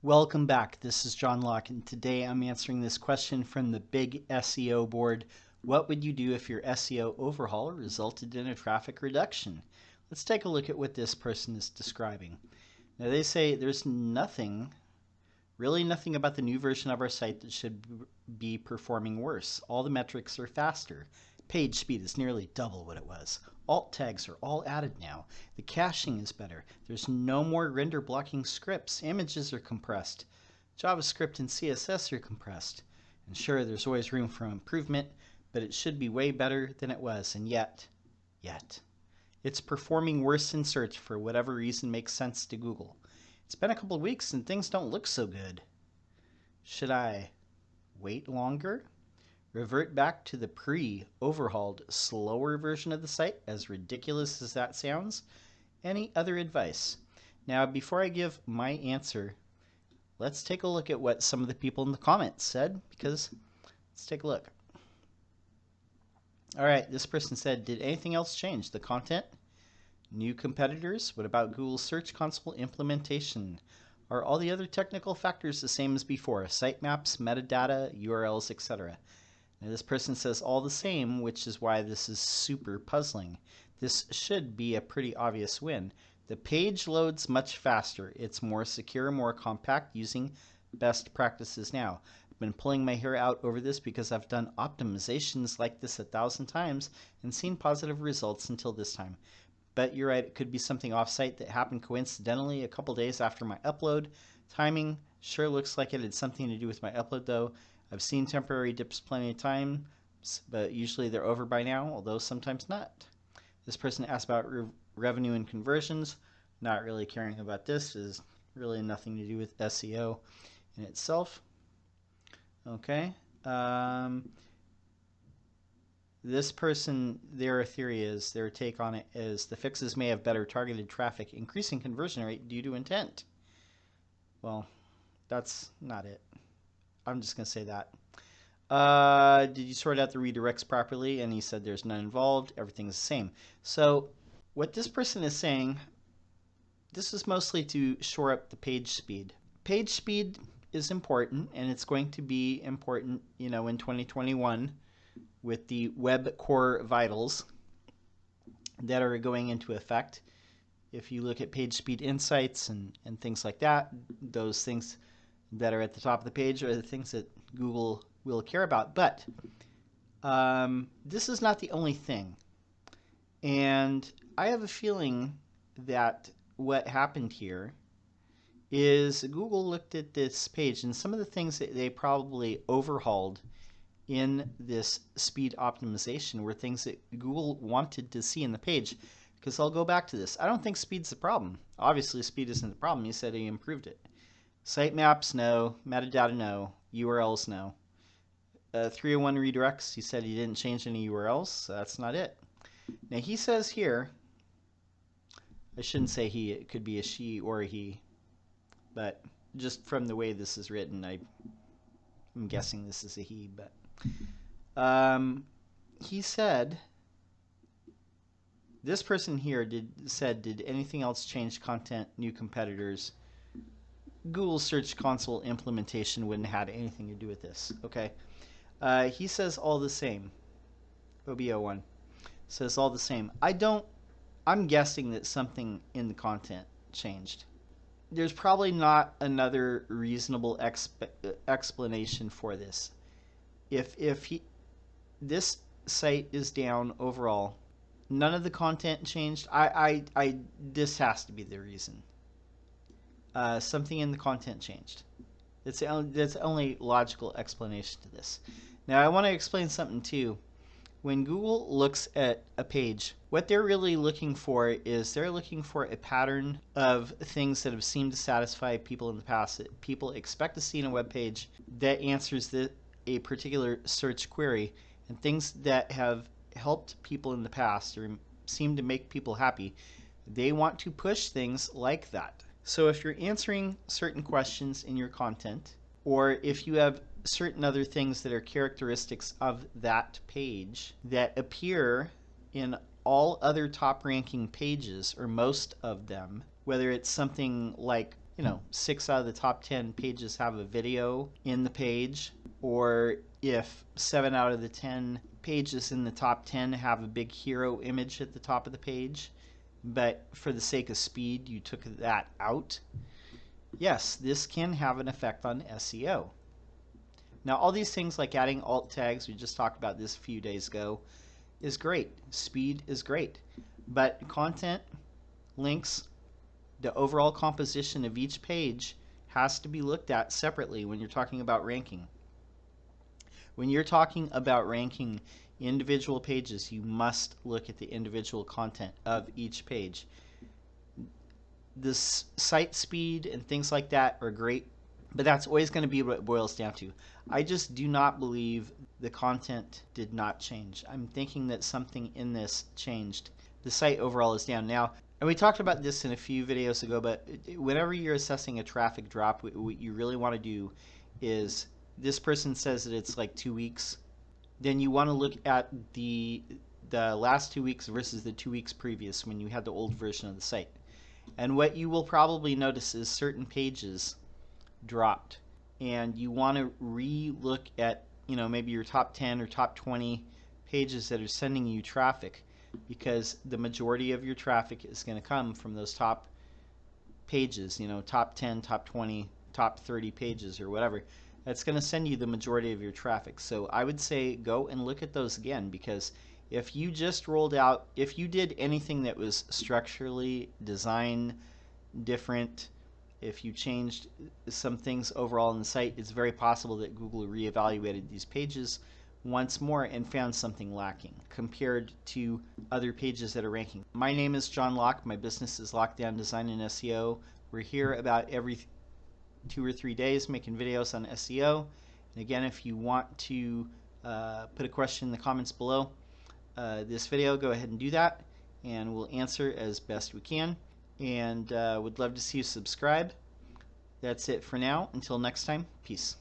Welcome back. This is John Locke, and today I'm answering this question from the big SEO board. What would you do if your SEO overhaul resulted in a traffic reduction? Let's take a look at what this person is describing. Now, they say there's really nothing about the new version of our site that should be performing worse. All the metrics are faster. Page speed is nearly double what it was. Alt tags are all added now. The caching is better. There's no more render blocking scripts. Images are compressed. JavaScript and CSS are compressed. And sure, there's always room for improvement, but it should be way better than it was. And yet, it's performing worse in search for whatever reason makes sense to Google. It's been a couple of weeks and things don't look so good. Should I wait longer? Revert back to the pre-overhauled, slower version of the site, as ridiculous as that sounds? Any other advice? Now, before I give my answer, let's take a look at what some of the people in the comments said, because let's take a look. All right, this person said, did anything else change? The content? New competitors? What about Google Search Console implementation? Are all the other technical factors the same as before? Sitemaps, metadata, URLs, etc.? Now, this person says all the same, which is why this is super puzzling. This should be a pretty obvious win. The page loads much faster. It's more secure, more compact, using best practices now. I've been pulling my hair out over this because I've done optimizations like this 1,000 times and seen positive results until this time. But you're right, it could be something offsite that happened coincidentally a couple days after my upload. Timing sure looks like it had something to do with my upload though. I've seen temporary dips plenty of times, but usually they're over by now, although sometimes not. This person asked about revenue and conversions. Not really caring about this. Is really nothing to do with SEO in itself. Okay. This person, their theory is, their take on it is, the fixes may have better targeted traffic, increasing conversion rate due to intent. Well, that's not it. I'm just going to say that. Did you sort out the redirects properly? And he said there's none involved. Everything's the same. So what this person is saying, this is mostly to shore up the page speed. Page speed is important, and it's going to be important, in 2021 with the Web Core Vitals that are going into effect. If you look at page speed insights and things like that, those things that are at the top of the page are the things that Google will care about. But this is not the only thing. And I have a feeling that what happened here is Google looked at this page and some of the things that they probably overhauled in this speed optimization were things that Google wanted to see in the page. Because I'll go back to this. I don't think speed's the problem. Obviously, speed isn't the problem. He said he improved it. Sitemaps, no. Metadata, no. URLs, no. 301 redirects, he said he didn't change any URLs, so that's not it. Now he says here, I shouldn't say he, it could be a she or a he, but just from the way this is written, I'm guessing this is a he, but he said, this person here did anything else change? Content, new competitors? Google Search Console implementation wouldn't have had anything to do with this. Okay. He says all the same. OBO1 says all the same. I'm guessing that something in the content changed. There's probably not another reasonable explanation for this. If this site is down overall, none of the content changed. This has to be the reason. Something in the content changed. That's the only logical explanation to this. Now I want to explain something too. When Google looks at a page, what they're really looking for is they're looking for a pattern of things that have seemed to satisfy people in the past, that people expect to see in a web page that answers a particular search query, and things that have helped people in the past or seem to make people happy. They want to push things like that. So if you're answering certain questions in your content, or if you have certain other things that are characteristics of that page that appear in all other top ranking pages, or most of them, whether it's something like 6 out of the top 10 pages have a video in the page, or if 7 out of the 10 pages in the top 10 have a big hero image at the top of the page, but for the sake of speed, you took that out. Yes, this can have an effect on SEO. Now, all these things like adding alt tags, we just talked about this a few days ago, is great. Speed is great. But content, links, the overall composition of each page has to be looked at separately when you're talking about ranking. When you're talking about ranking individual pages, you must look at the individual content of each page. This site speed and things like that are great, but that's always going to be what it boils down to. I just do not believe the content did not change. I'm thinking that something in this changed. The site overall is down now. And we talked about this in a few videos ago, but whenever you're assessing a traffic drop, what you really want to do is, this person says that it's like 2 weeks, then you want to look at the last 2 weeks versus the 2 weeks previous when you had the old version of the site. And what you will probably notice is certain pages dropped, and you want to re-look at maybe your top 10 or top 20 pages that are sending you traffic, because the majority of your traffic is going to come from those top pages, top 10, top 20, top 30 pages or whatever. That's going to send you the majority of your traffic. So I would say go and look at those again, because if you just rolled out, if you did anything that was structurally design different, if you changed some things overall in the site, it's very possible that Google reevaluated these pages once more and found something lacking compared to other pages that are ranking. My name is John Locke. My business is Lockdown Design and SEO. We're here about every 2 or 3 days making videos on SEO. And again, if you want to put a question in the comments below this video, go ahead and do that, and we'll answer as best we can. And would love to see you subscribe. That's it for now. Until next time, peace.